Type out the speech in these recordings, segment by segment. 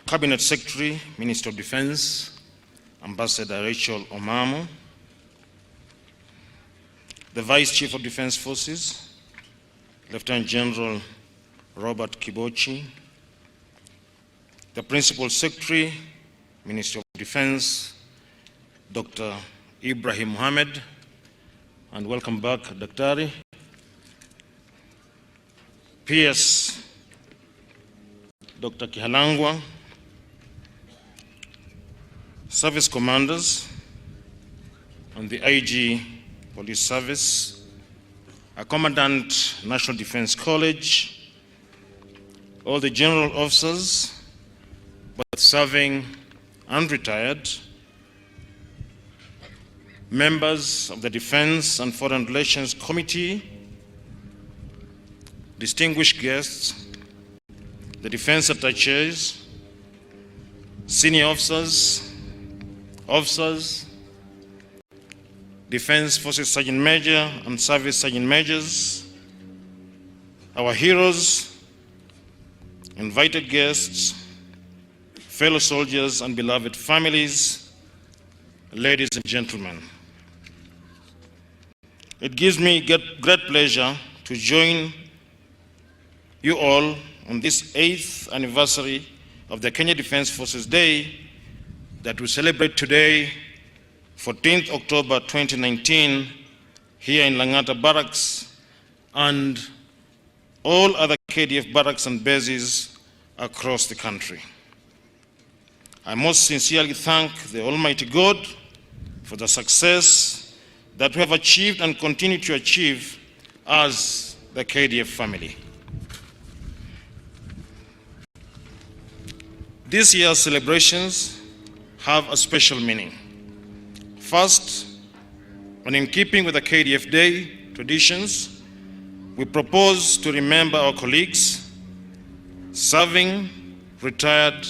Cabinet Secretary, Minister of Defense, Ambassador Rachel Omamo, the Vice Chief of Defense Forces, Lieutenant General Robert Kibochi, the Principal Secretary, Ministry of Defense, Dr. Ibrahim Mohammed, and welcome back, Daktari. PS Dr. Kihalangwa, service commanders and the IG Police Service, a Commandant National Defense College, all the general officers, both serving and retired, members of the Defense and Foreign Relations Committee, distinguished guests, the defense attaches, senior officers, Defense Forces Sergeant Major and Service Sergeant Majors, our heroes, invited guests, fellow soldiers and beloved families, ladies and gentlemen. It gives me great pleasure to join you all on this 8th anniversary of the Kenya Defense Forces Day that we celebrate today, 14th October 2019, here in Langata Barracks and all other KDF barracks and bases across the country. I most sincerely thank the Almighty God for the success that we have achieved and continue to achieve as the KDF family. This year's celebrations have a special meaning. First, and in keeping with the KDF Day traditions, we propose to remember our colleagues, serving, retired,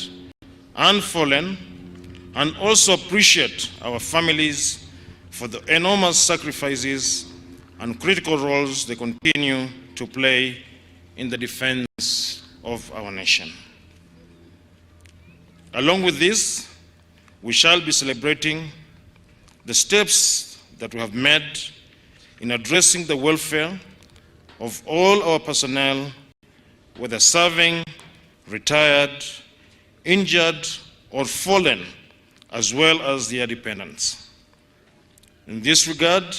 and fallen, and also appreciate our families for the enormous sacrifices and critical roles they continue to play in the defense of our nation. Along with this, we shall be celebrating the steps that we have made in addressing the welfare of all our personnel, whether serving, retired, injured, or fallen, as well as their dependents. In this regard,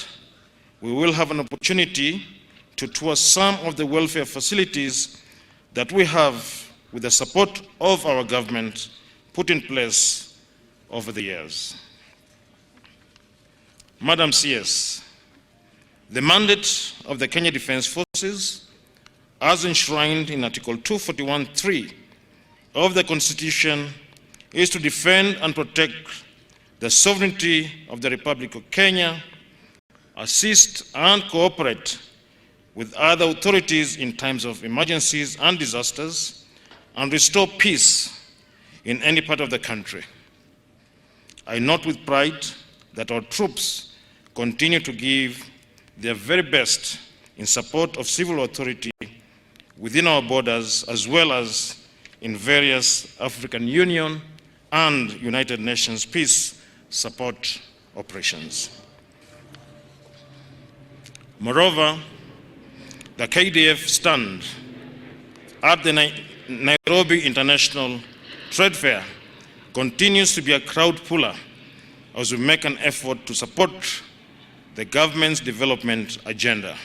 we will have an opportunity to tour some of the welfare facilities that we have, with the support of our government, put in place over the years. Madam CS, the mandate of the Kenya Defense Forces, as enshrined in Article 241(3) of the Constitution, is to defend and protect the sovereignty of the Republic of Kenya, assist and cooperate with other authorities in times of emergencies and disasters, and restore peace in any part of the country. I note with pride that our troops continue to give their very best in support of civil authority within our borders, as well as in various African Union and United Nations peace support operations. Moreover, the KDF stand at the Nairobi International Trade Fair continues to be a crowd puller as we make an effort to support the government's development agenda.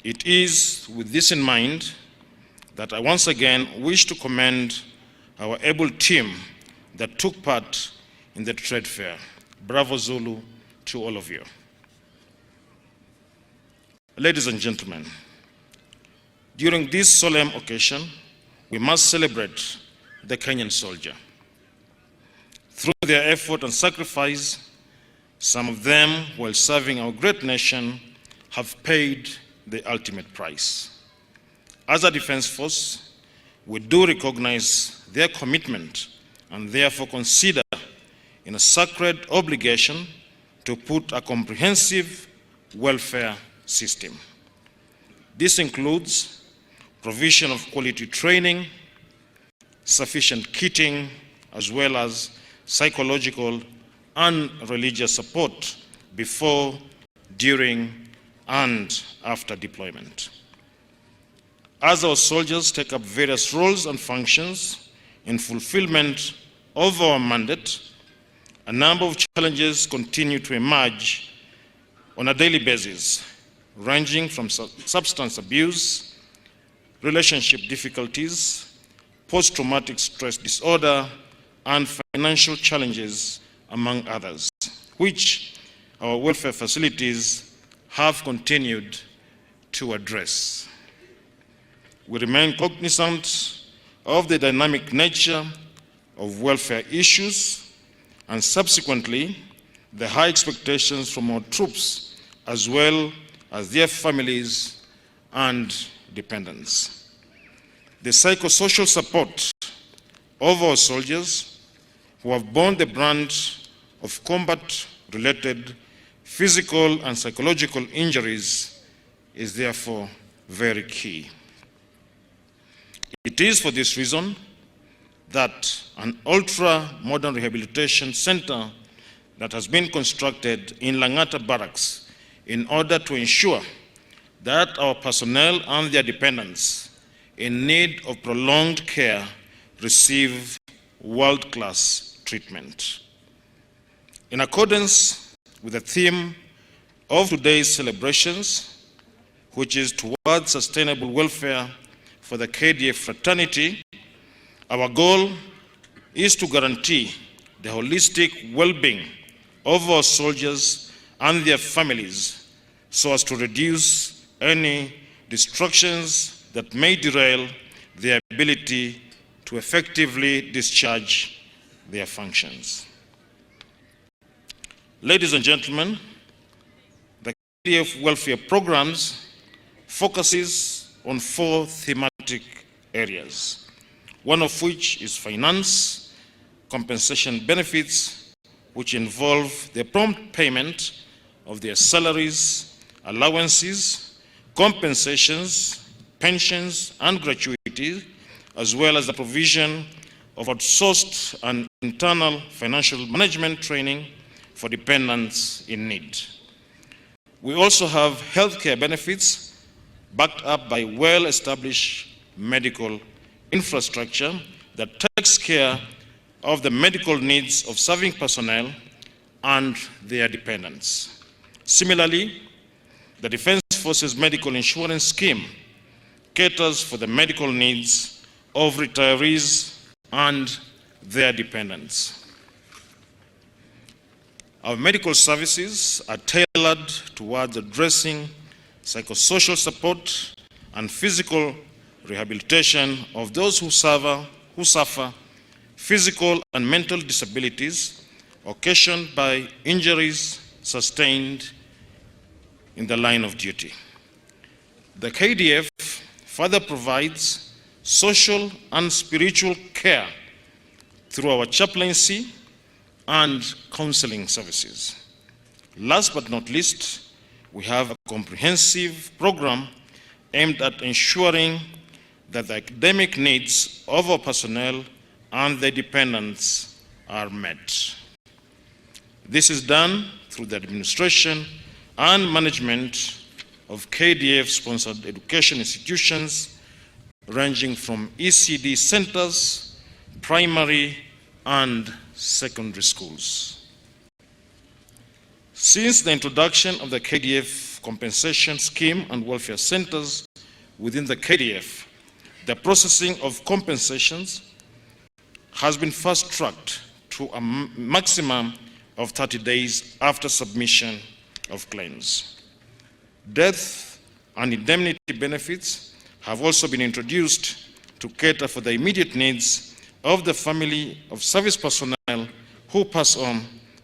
It is with this in mind that I once again wish to commend our able team that took part in the trade fair. Bravo Zulu to all of you. Ladies and gentlemen, during this solemn occasion, we must celebrate the Kenyan soldier. Through their effort and sacrifice, some of them, while serving our great nation, have paid the ultimate price. As a defense force, we do recognize their commitment and therefore consider in a sacred obligation to put a comprehensive welfare system. This includes provision of quality training, sufficient kitting, as well as psychological and religious support before, during, and after deployment. As our soldiers take up various roles and functions in fulfillment of our mandate, a number of challenges continue to emerge on a daily basis, ranging from substance abuse, relationship difficulties, post-traumatic stress disorder, and financial challenges, among others, which our welfare facilities have continued to address. We remain cognizant of the dynamic nature of welfare issues and subsequently the high expectations from our troops as well as their families and dependents. The psychosocial support of our soldiers who have borne the brunt of combat-related physical and psychological injuries is therefore very key. It is for this reason that an ultra-modern rehabilitation center that has been constructed in Langata Barracks in order to ensure that our personnel and their dependents in need of prolonged care receive world-class treatment. In accordance with the theme of today's celebrations, which is towards sustainable welfare for the KDF fraternity, our goal is to guarantee the holistic well-being of our soldiers and their families so as to reduce any distractions that may derail their ability to effectively discharge their functions. Ladies and gentlemen, the KDF welfare programs focuses on 4 thematic areas, one of which is finance, compensation benefits, which involve the prompt payment of their salaries, allowances, compensations, pensions, and gratuities, as well as the provision of outsourced and internal financial management training for dependents in need. We also have healthcare benefits backed up by well-established medical infrastructure that takes care of the medical needs of serving personnel and their dependents. Similarly, the Defense Forces Medical Insurance Scheme caters for the medical needs of retirees and their dependents. Our medical services are tailored towards addressing psychosocial support and physical rehabilitation of those who suffer physical and mental disabilities occasioned by injuries sustained in the line of duty. The KDF further provides social and spiritual care through our chaplaincy and counseling services. Last but not least, we have a comprehensive program aimed at ensuring that the academic needs of our personnel and their dependents are met. This is done through the administration and management of KDF-sponsored education institutions ranging from ECD centers, primary and secondary schools. Since the introduction of the KDF compensation scheme and welfare centers within the KDF, the processing of compensations has been fast-tracked to a maximum of 30 days after submission of claims. Death and indemnity benefits have also been introduced to cater for the immediate needs of the family of service personnel who pass on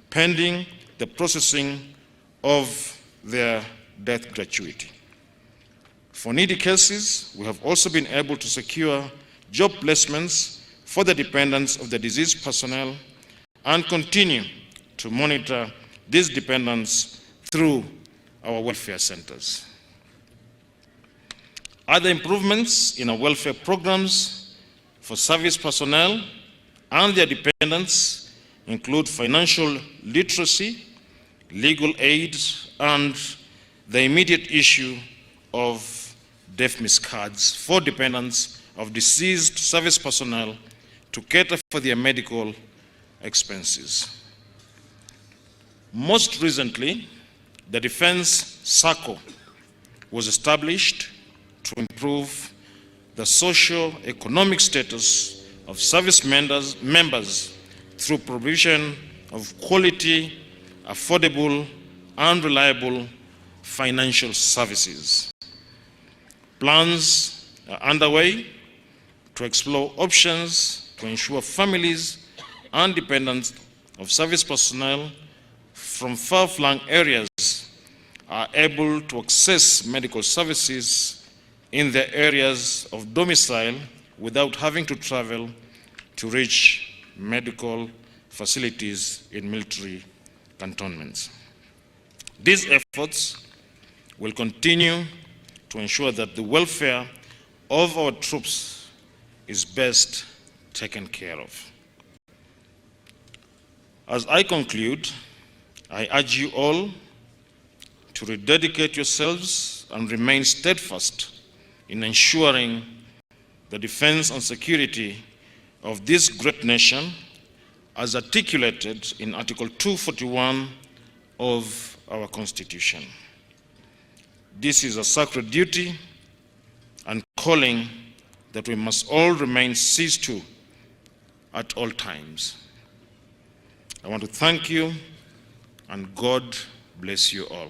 pending the processing of their death gratuity. For needy cases, we have also been able to secure job placements for the dependents of the deceased personnel and continue to monitor these dependents through our welfare centers. Other improvements in our welfare programs for service personnel and their dependents include financial literacy, legal aid, and the immediate issue of deaf-miss cards for dependents of deceased service personnel to cater for their medical expenses. Most recently, the Defense Circle was established to improve the socio-economic status of service members through provision of quality, affordable, and reliable financial services. Plans are underway to explore options to ensure families and dependents of service personnel from far-flung areas are able to access medical services in their areas of domicile without having to travel to reach medical facilities in military cantonments. These efforts will continue to ensure that the welfare of our troops is best taken care of. As I conclude, I urge you all to rededicate yourselves and remain steadfast in ensuring the defense and security of this great nation as articulated in Article 241 of our Constitution. This is a sacred duty and calling that we must all remain seized to at all times. I want to thank you, and God bless you all.